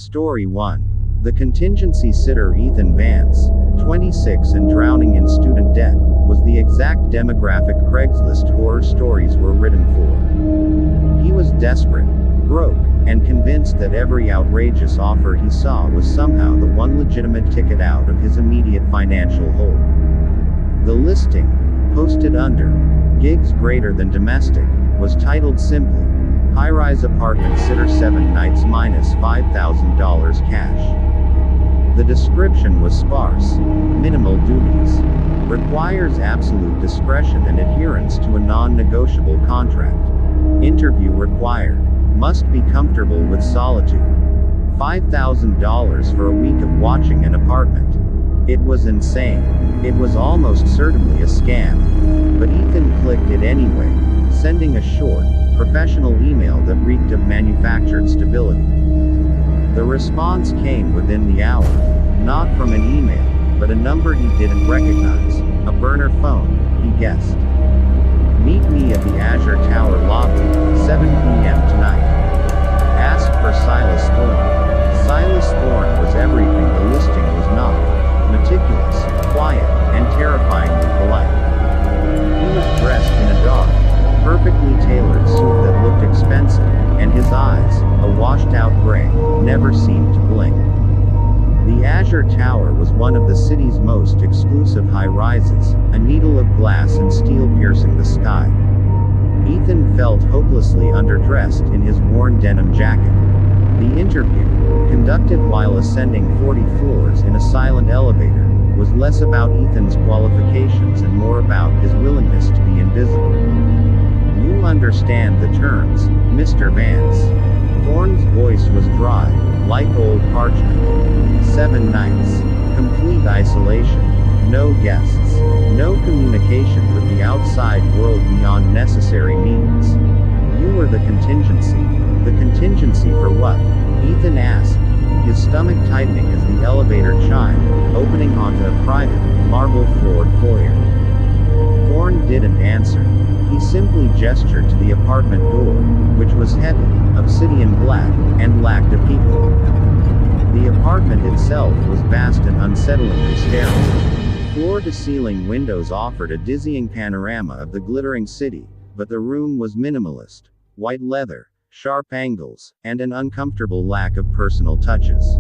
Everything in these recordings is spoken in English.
Story 1. The contingency sitter Ethan Vance, 26 and drowning in student debt, was the exact demographic Craigslist horror stories were written for. He was desperate, broke, and convinced that every outrageous offer he saw was somehow the one legitimate ticket out of his immediate financial hole. The listing, posted under gigs greater than domestic, was titled simply, High-rise apartment sitter 7 nights minus $5,000 cash. The description was sparse. Minimal duties. Requires absolute discretion and adherence to a non-negotiable contract. Interview required. Must be comfortable with solitude. $5,000 for a week of watching an apartment. It was insane. It was almost certainly a scam. But Ethan clicked it anyway, sending a short, professional email that reeked of manufactured stability. The response came within the hour. Not from an email, but a number he didn't recognize. A burner phone, he guessed. Meet me at the Azure Tower lobby, 7 p.m. tonight. Ask for Silas Thorne. Silas Thorne was everything the listing was not. Meticulous, quiet, and terrifyingly polite. He was dressed in a dark, perfectly tailored suit that looked expensive, and his eyes, a washed-out gray, never seemed to blink. The Azure Tower was one of the city's most exclusive high-rises, a needle of glass and steel piercing the sky. Ethan felt hopelessly underdressed in his worn denim jacket. The interview, conducted while ascending 40 floors in a silent elevator, was less about Ethan's qualifications and more about his willingness to be invisible. You understand the terms, Mr. Vance. Thorne's voice was dry, like old parchment. 7 nights. Complete isolation. No guests. No communication with the outside world beyond necessary means. You were the contingency. The contingency for what? Ethan asked, his stomach tightening as the elevator chimed, opening onto a private, marble-floored foyer. Thorne didn't answer. He simply gestured to the apartment door, which was heavy, obsidian black, and lacked a peephole. The apartment itself was vast and unsettlingly sterile. Floor-to-ceiling windows offered a dizzying panorama of the glittering city, but the room was minimalist. White leather, sharp angles, and an uncomfortable lack of personal touches.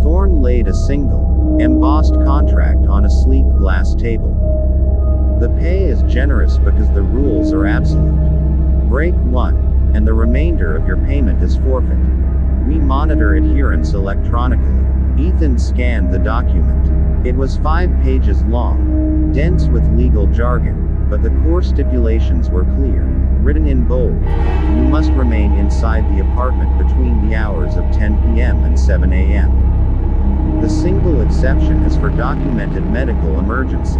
Thorne laid a single, embossed contract on a sleek glass table. The pay is generous because the rules are absolute. Break 1, and the remainder of your payment is forfeit. We monitor adherence electronically. Ethan scanned the document. It was 5 pages long, dense with legal jargon, but the core stipulations were clear, written in bold. You must remain inside the apartment between the hours of 10 p.m. and 7 a.m. The single exception is for documented medical emergency.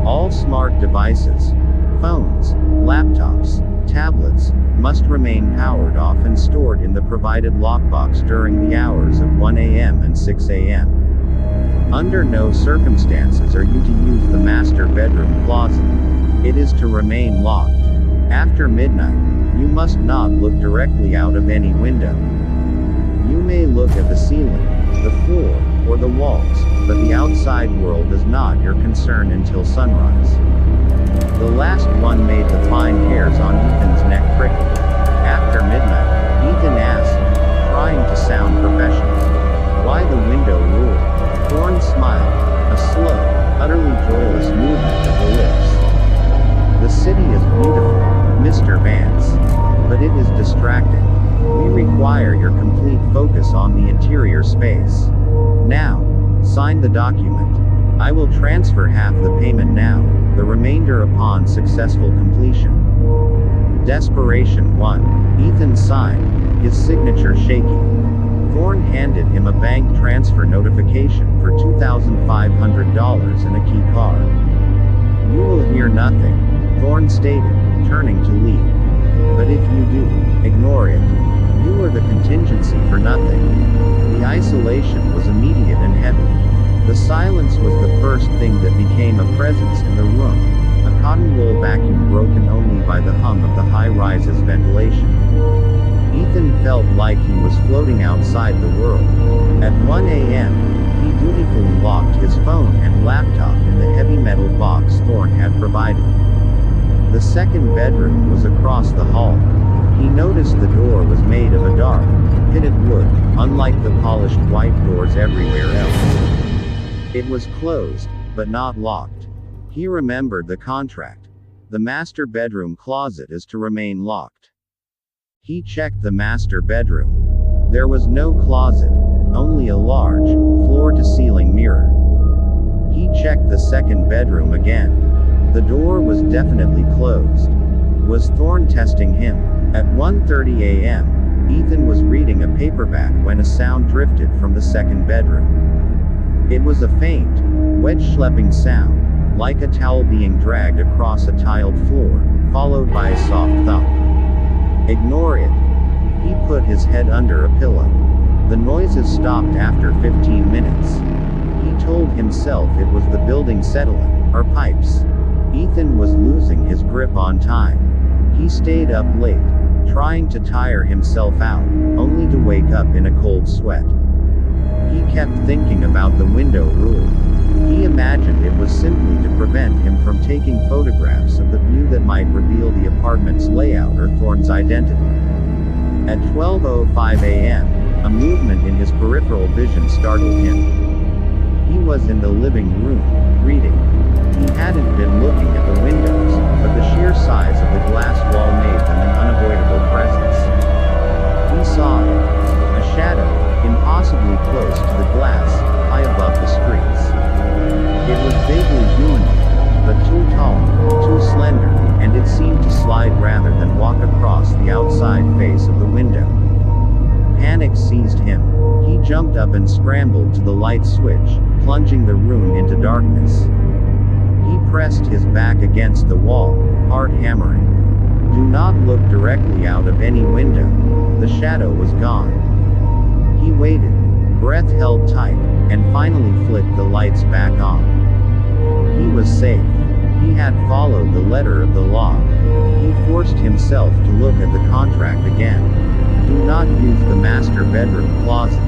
All smart devices, phones, laptops, tablets, must remain powered off and stored in the provided lockbox during the hours of 1 a.m. and 6 a.m. Under no circumstances are you to use the master bedroom closet. It is to remain locked. After midnight, you must not look directly out of any window. You may look at the ceiling, the floor, or the walls, but the outside world is not your concern until sunrise. The last one made the fine hairs on Ethan's neck prickle. After midnight, Ethan asked, trying to sound professional, why the window rule? Thorne smiled, a slow, utterly joyless movement of the lips. The city is beautiful, Mr. Vance. But it is distracting. We require your complete focus on the interior space. Now, sign the document. I will transfer half the payment now, the remainder upon successful completion. Desperation 1. Ethan signed, his signature shaking. Thorne handed him a bank transfer notification for $2,500 and a key card. You will hear nothing, Thorne stated, turning to leave. But if you do, ignore it. You are the contingency for nothing. The isolation was immediate and heavy. The silence was the first thing that became a presence in the room, a cotton wool vacuum broken only by the hum of the high-rise's ventilation. Ethan felt like he was floating outside the world. At 1 a.m., he dutifully locked his phone and laptop in the heavy metal box Thorne had provided. The second bedroom was across the hall. He noticed the door was made of a dark, pitted wood, unlike the polished white doors everywhere else. It was closed, but not locked. He remembered the contract. The master bedroom closet is to remain locked. He checked the master bedroom. There was no closet, only a large, floor-to-ceiling mirror. He checked the second bedroom again. The door was definitely closed. Was Thorne testing him? At 1:30 a.m., Ethan was reading a paperback when a sound drifted from the second bedroom. It was a faint, wedge-schlepping sound, like a towel being dragged across a tiled floor, followed by a soft thump. Ignore it. He put his head under a pillow. The noises stopped after 15 minutes. He told himself it was the building settling, or pipes. Ethan was losing his grip on time. He stayed up late, trying to tire himself out, only to wake up in a cold sweat. He kept thinking about the window rule. He imagined it was simply to prevent him from taking photographs of the view that might reveal the apartment's layout or Thorne's identity. At 12:05 a.m., a movement in his peripheral vision startled him. He was in the living room, reading. He hadn't been looking at the windows, but the sheer size of the glass wall made them an unavoidable presence. He saw it. A shadow, impossibly close to the glass, high above the streets. It was vaguely humanoid, but too tall, too slender, and it seemed to slide rather than walk across the outside face of the window. Panic seized him. He jumped up and scrambled to the light switch, plunging the room into darkness. He pressed his back against the wall, heart hammering. Do not look directly out of any window. The shadow was gone. He waited, breath held tight, and finally flicked the lights back on. He was safe. He had followed the letter of the law. He forced himself to look at the contract again. Do not use the master bedroom closet.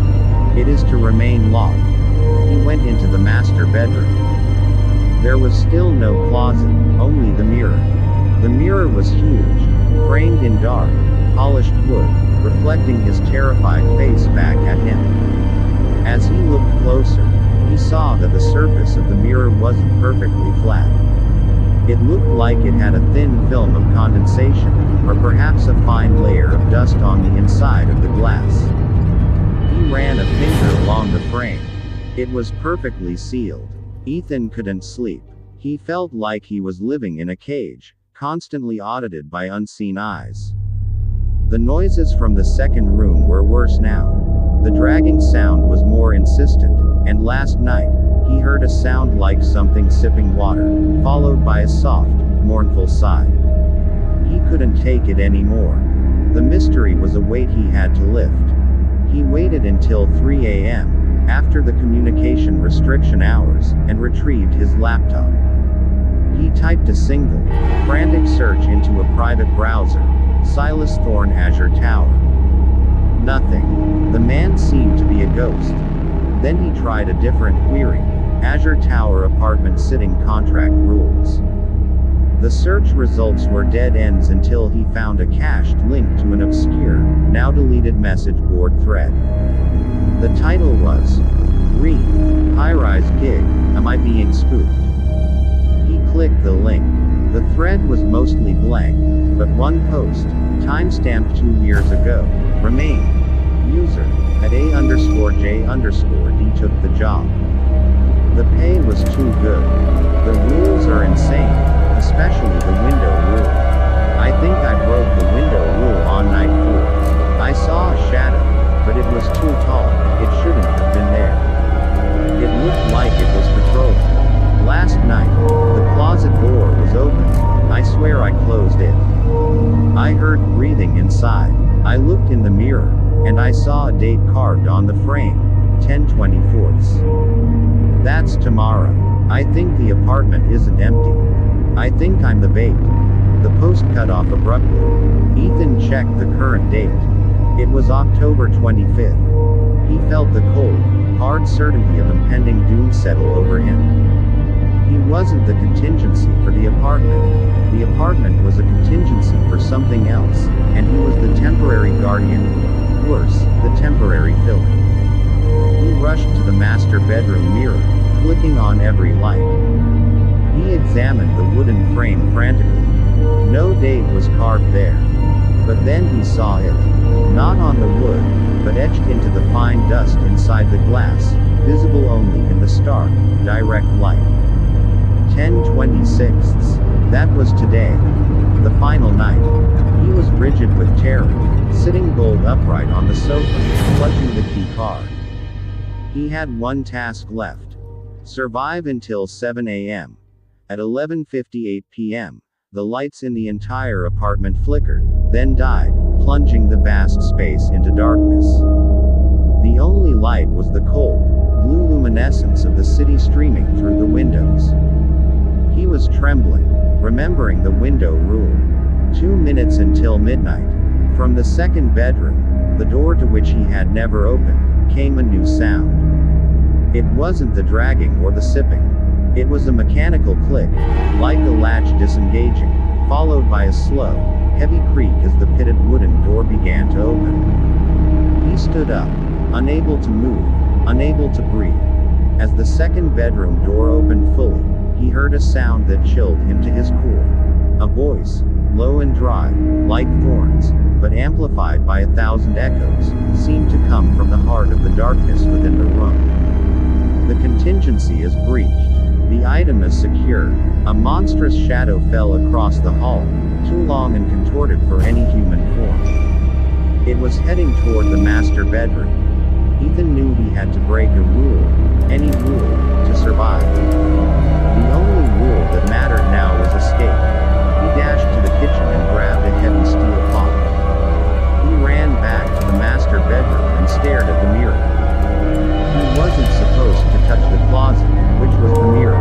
It is to remain locked. He went into the master bedroom. There was still no closet, only the mirror. The mirror was huge, framed in dark, polished wood, reflecting his terrified face back at him. As he looked closer, he saw that the surface of the mirror wasn't perfectly flat. It looked like it had a thin film of condensation, or perhaps a fine layer of dust on the inside of the glass. He ran a finger along the frame. It was perfectly sealed. Ethan couldn't sleep. He felt like he was living in a cage, constantly audited by unseen eyes. The noises from the second room were worse now. The dragging sound was more insistent, and last night, he heard a sound like something sipping water, followed by a soft, mournful sigh. He couldn't take it anymore. The mystery was a weight he had to lift. He waited until 3 a.m., after the communication restriction hours, and retrieved his laptop. He typed a single, frantic search into a private browser, Silas Thorne Azure Tower. Nothing. The man seemed to be a ghost. Then he tried a different query, Azure Tower apartment sitting contract rules. The search results were dead ends until he found a cached link to an obscure, now deleted message board thread. The title was, Read, High-Rise Gig, Am I Being Spooked? He clicked the link. The thread was mostly blank, but one post, timestamped 2 years ago, remained. User, at A_J_D took the job. The pay was too good. The rules are insane, especially the window rule. I think I broke the window rule on night 4. I saw a shadow, but it was too tall, it shouldn't have been there. It looked like it was patrolling. Last night, the closet door was open. I swear I closed it. I heard breathing inside. I looked in the mirror, and I saw a date carved on the frame, 10/24. That's tomorrow. I think the apartment isn't empty. I think I'm the bait. The post cut off abruptly. Ethan checked the current date. It was October 25th. He felt the cold, hard certainty of impending doom settle over him. He wasn't the contingency for the apartment. The apartment was a contingency for something else, and he was the temporary guardian, or, worse, the temporary filler. He rushed to the master bedroom mirror, flicking on every light. He examined the wooden frame frantically. No date was carved there. But then he saw it. Not on the wood, but etched into the fine dust inside the glass, visible only in the stark, direct light. 10/26. That was today. The final night. He was rigid with terror, sitting bolt upright on the sofa, clutching the key card. He had one task left. Survive until 7 a.m. At 11:58 p.m., the lights in the entire apartment flickered, then died, plunging the vast space into darkness. The only light was the cold, blue luminescence of the city streaming through the windows. He was trembling, remembering the window rule. 2 minutes until midnight. From the second bedroom, the door to which he had never opened, came a new sound. It wasn't the dragging or the sipping. It was a mechanical click, like a latch disengaging, followed by a slow, heavy creak as the pitted wooden door began to open. He stood up, unable to move, unable to breathe. As the second bedroom door opened fully, he heard a sound that chilled him to his core. A voice, low and dry, like thorns, but amplified by 1,000 echoes, seemed to come from the heart of the darkness within the room. The contingency is breached. The item is secure. A monstrous shadow fell across the hall, too long and contorted for any human form. It was heading toward the master bedroom. Ethan knew he had to break a rule, any rule, to survive. The only rule that mattered now was escape. He dashed to the kitchen and grabbed a heavy steel pot. He ran back to the master bedroom and stared at the mirror. He wasn't supposed to touch the closet, which was the mirror.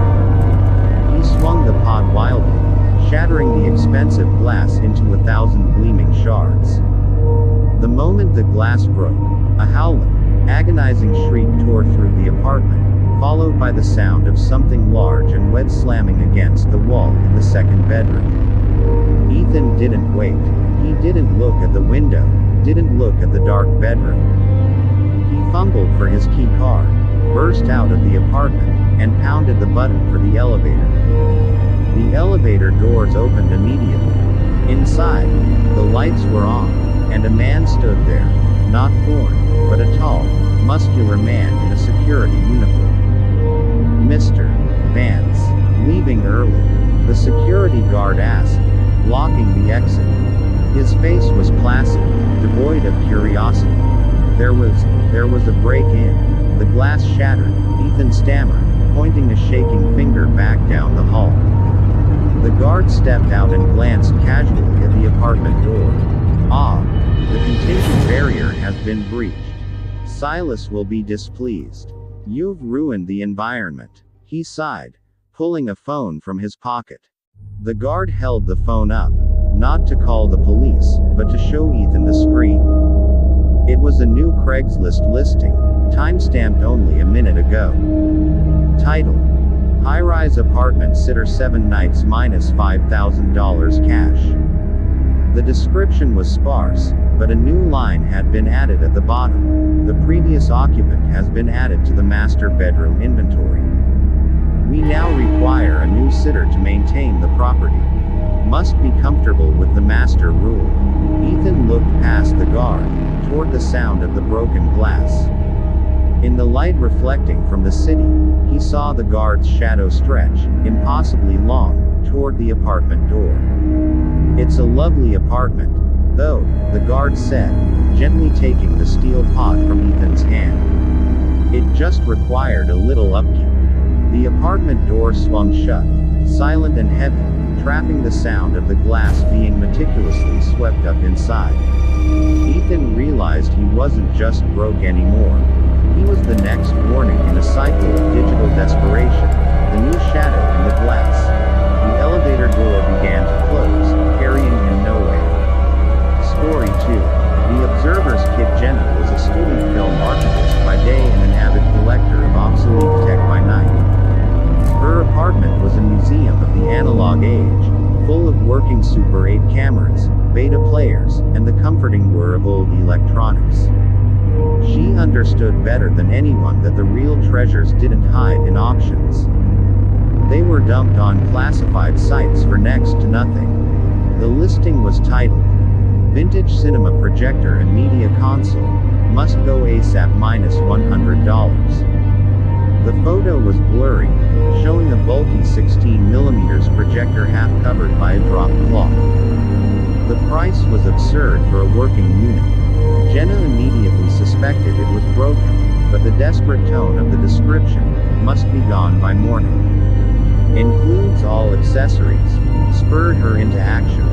He swung the pot wildly, shattering the expensive glass into 1,000 gleaming shards. The moment the glass broke, a howling, agonizing shriek tore through the apartment, followed by the sound of something large and wet slamming against the wall in the second bedroom. Ethan didn't wait. He didn't look at the window, didn't look at the dark bedroom. He fumbled for his key card, burst out of the apartment, and pounded the button for the elevator. The elevator doors opened immediately. Inside, the lights were on, and a man stood there, not Thorne, but a tall, muscular man in a security uniform. "Mr. Vance, leaving early?" the security guard asked, blocking the exit. His face was placid, devoid of curiosity. There was a break-in. The glass shattered, Ethan stammered, pointing a shaking finger back down the hall. The guard stepped out and glanced casually at the apartment door. "Ah, the contingent barrier has been breached. Silas will be displeased. You've ruined the environment," he sighed, pulling a phone from his pocket. The guard held the phone up, not to call the police, but to show Ethan the screen. It was a new Craigslist listing, time-stamped only a minute ago. Title: High-rise apartment sitter 7 nights minus $5,000 cash. The description was sparse, but a new line had been added at the bottom. The previous occupant has been added to the master bedroom inventory. We now require a new sitter to maintain the property. Must be comfortable with the master rule. Ethan looked past the guard, toward the sound of the broken glass. In the light reflecting from the city, he saw the guard's shadow stretch, impossibly long, toward the apartment door. "It's a lovely apartment, though," the guard said, gently taking the steel pot from Ethan's hand. "It just required a little upkeep." The apartment door swung shut, silent and heavy, trapping the sound of the glass being meticulously swept up inside. Ethan realized he wasn't just broke anymore. He was the next warning in a cycle of digital desperation, the new shadow in the glass. The elevator door began to close, carrying him nowhere. Story 2. The observer's beta players, and the comforting whir of old electronics. She understood better than anyone that the real treasures didn't hide in auctions. They were dumped on classified sites for next to nothing. The listing was titled, "Vintage Cinema Projector and Media Console, Must Go ASAP -$100. The photo was blurry, showing a bulky 16mm projector half covered by a drop cloth. The price was absurd for a working unit. Jenna immediately suspected it was broken, but the desperate tone of the description, "must be gone by morning. Includes all accessories," spurred her into action.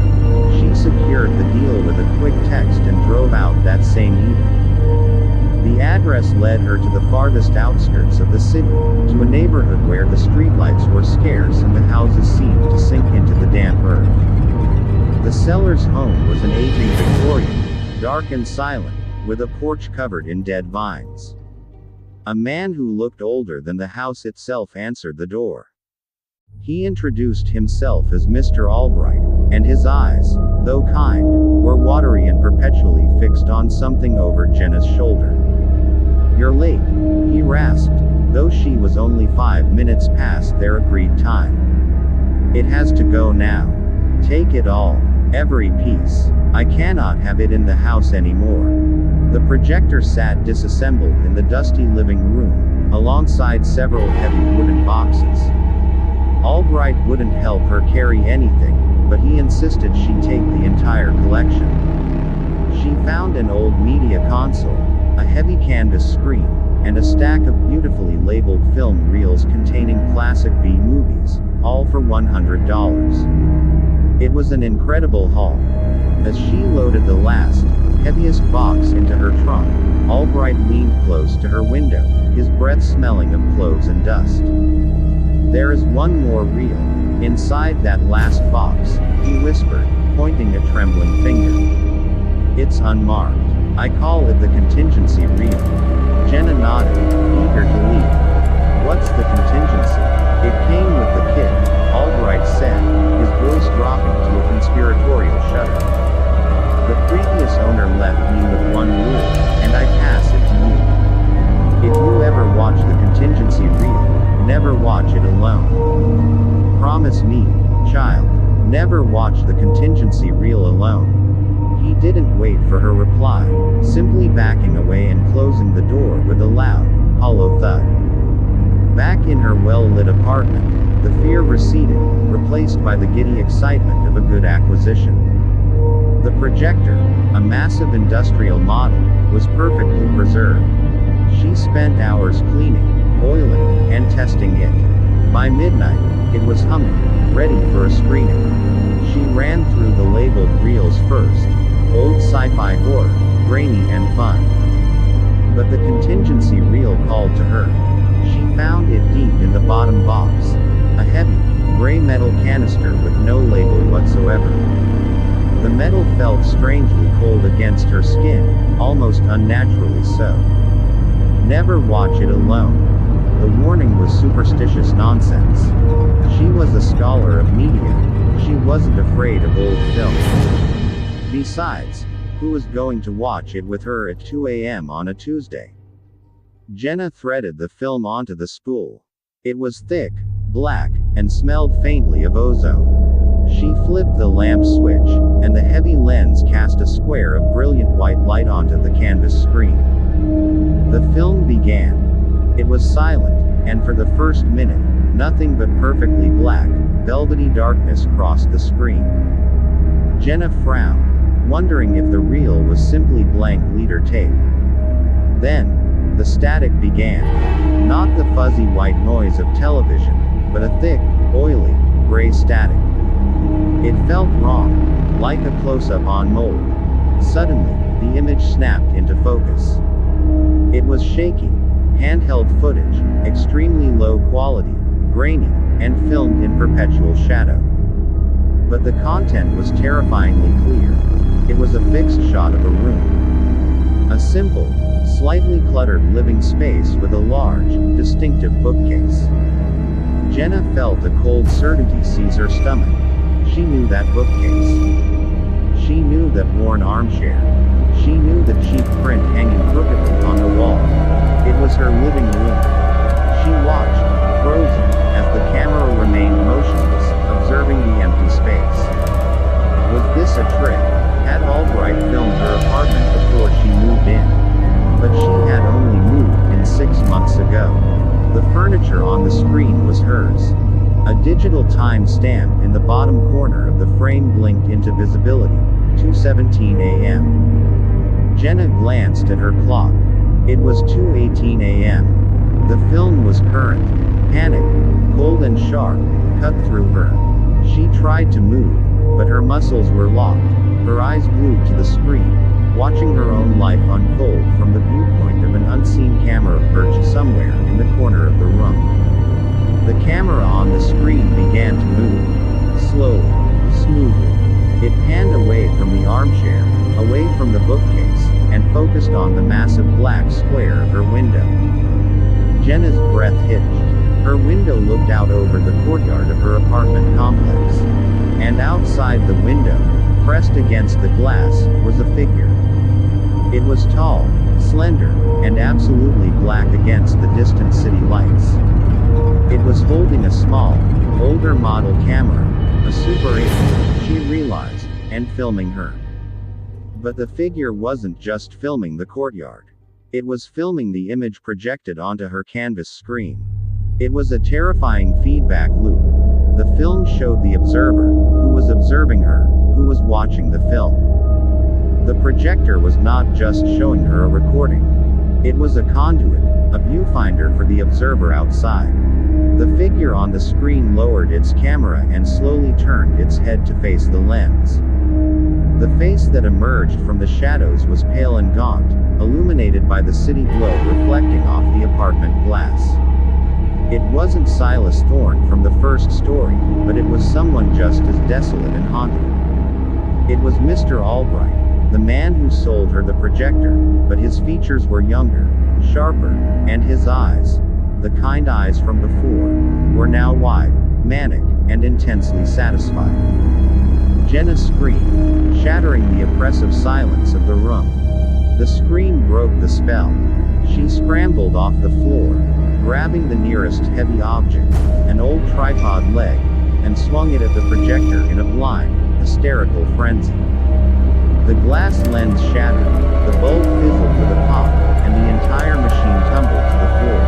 She secured the deal with a quick text and drove out that same evening. The address led her to the farthest outskirts of the city, to a neighborhood where the streetlights were scarce and the houses seemed to sink into the damp earth. The seller's home was an aging Victorian, dark and silent, with a porch covered in dead vines. A man who looked older than the house itself answered the door. He introduced himself as Mr. Albright, and his eyes, though kind, were watery and perpetually fixed on something over Jenna's shoulder. "You're late," he rasped, though she was only 5 minutes past their agreed time. "It has to go now. Take it all. Every piece. I cannot have it in the house anymore." The projector sat disassembled in the dusty living room, alongside several heavy wooden boxes. Albright wouldn't help her carry anything, but he insisted she take the entire collection. She found an old media console, a heavy canvas screen, and a stack of beautifully labeled film reels containing classic B movies, all for $100. It was an incredible haul. As she loaded the last, heaviest box into her trunk, Albright leaned close to her window, his breath smelling of clothes and dust. "There is one more reel, inside that last box," he whispered, pointing a trembling finger. "It's unmarked. I call it the Contingency Reel." Jenna nodded, eager to leave. "What's the contingency?" "It came with the kit," Albright said, his voice dropping to a conspiratorial shudder. "The previous owner left me with one rule, and I pass it to you. If you ever watch the Contingency Reel, never watch it alone. Promise me, child, never watch the Contingency Reel alone." He didn't wait for her reply, simply backing away and closing the door with a loud, hollow thud. Back in her well-lit apartment, the fear receded, replaced by the giddy excitement of a good acquisition. The projector, a massive industrial model, was perfectly preserved. She spent hours cleaning, oiling, and testing it. By midnight, it was humming, ready for a screening. She ran through the labeled reels first. Old sci-fi horror, grainy and fun. But the Contingency Reel called to her. She found it deep in the bottom box. A heavy, gray metal canister with no label whatsoever. The metal felt strangely cold against her skin, almost unnaturally so. "Never watch it alone." The warning was superstitious nonsense. She was a scholar of media. She wasn't afraid of old films. Besides, who was going to watch it with her at 2 a.m. on a Tuesday? Jenna threaded the film onto the spool. It was thick, black, and smelled faintly of ozone. She flipped the lamp switch, and the heavy lens cast a square of brilliant white light onto the canvas screen. The film began. It was silent, and for the first minute, nothing but perfectly black, velvety darkness crossed the screen. Jenna frowned, wondering if the reel was simply blank leader tape. Then, the static began. Not the fuzzy white noise of television, but a thick, oily, gray static. It felt wrong, like a close-up on mold. Suddenly, the image snapped into focus. It was shaky, handheld footage, extremely low quality, grainy, and filmed in perpetual shadow. But the content was terrifyingly clear. It was a fixed shot of a room. A simple, slightly cluttered living space with a large, distinctive bookcase. Jenna felt a cold certainty seize her stomach. She knew that bookcase. She knew that worn armchair. She knew the cheap print hanging crookedly on the wall. It was her living room. She watched, frozen, as the camera remained motionless, observing the empty space. Was this a trick? Had Albright filmed her apartment before she moved in? But she had only moved in 6 months ago. The furniture on the screen was hers. A digital time stamp in the bottom corner of the frame blinked into visibility. 2:17 a.m. Jenna glanced at her clock. It was 2:18 a.m. The film was current. Panic, cold and sharp, cut through her. She tried to move, but her muscles were locked, her eyes glued to the screen, watching her own life unfold from the viewpoint of an unseen camera perched somewhere in the corner of the room. The camera on the screen began to move. Slowly, smoothly. It panned away from the armchair, away from the bookcase, and focused on the massive black square of her window. Jenna's breath hitched. Her window looked out over the courtyard of her apartment complex. And outside the window, pressed against the glass, was a figure. It was tall, slender, and absolutely black against the distant city lights. It was holding a small, older model camera, a Super 8, she realized, and filming her. But the figure wasn't just filming the courtyard. It was filming the image projected onto her canvas screen. It was a terrifying feedback loop. The film showed the observer, who was observing her, who was watching the film. The projector was not just showing her a recording. It was a conduit, a viewfinder for the observer outside. The figure on the screen lowered its camera and slowly turned its head to face the lens. The face that emerged from the shadows was pale and gaunt, illuminated by the city glow reflecting off the apartment glass. It wasn't Silas Thorne from the first story, but it was someone just as desolate and haunted. It was Mr. Albright, the man who sold her the projector, but his features were younger, sharper, and his eyes, the kind eyes from before, were now wide, manic, and intensely satisfied. Jenna screamed, shattering the oppressive silence of the room. The scream broke the spell. She scrambled off the floor, grabbing the nearest heavy object, an old tripod leg, and swung it at the projector in a blind, hysterical frenzy. The glass lens shattered, the bulb fizzled with a pop, and the entire machine tumbled to the floor.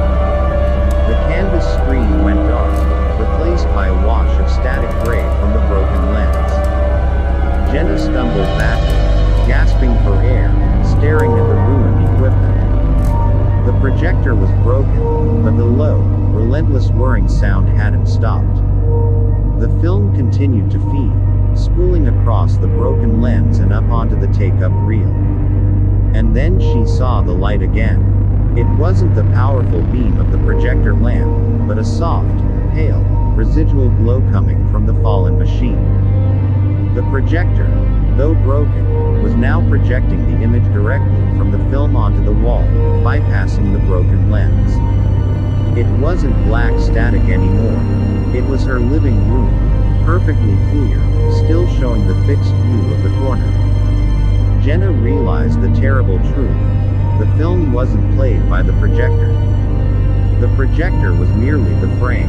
The canvas screen went dark, replaced by a wash of static gray from the broken lens. Jenna stumbled backward, gasping for air, staring at the ruined equipment. The projector was broken, but the low, relentless whirring sound hadn't stopped. The film continued to feed, spooling across the broken lens and up onto the take-up reel. And then she saw the light again. It wasn't the powerful beam of the projector lamp, but a soft, pale, residual glow coming from the fallen machine. The projector, though broken, was now projecting the image directly from the film onto the wall, bypassing the broken lens. It wasn't black static anymore. It was her living room, perfectly clear, still showing the fixed view of the corner. Jenna realized the terrible truth. The film wasn't played by the projector. The projector was merely the frame.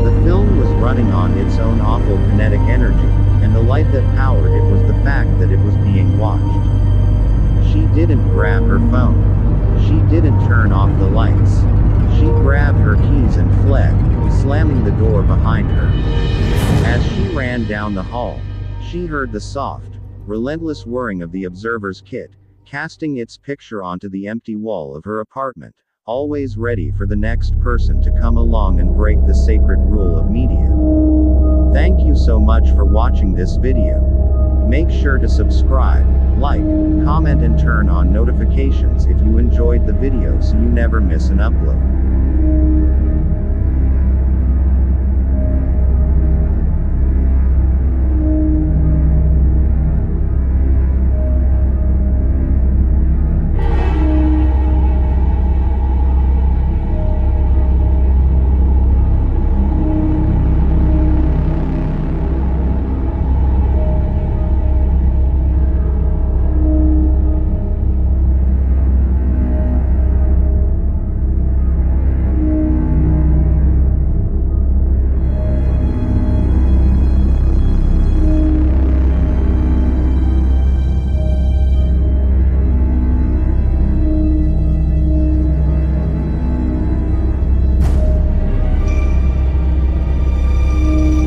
The film was running on its own awful kinetic energy, and the light that powered it was the fact that it was being watched. She didn't grab her phone. She didn't turn off the lights. She grabbed her keys and fled, slamming the door behind her. As she ran down the hall, she heard the soft, relentless whirring of the observer's kit, casting its picture onto the empty wall of her apartment, always ready for the next person to come along and break the sacred rule of media. Thank you so much for watching this video. Make sure to subscribe, like, comment and turn on notifications if you enjoyed the video so you never miss an upload.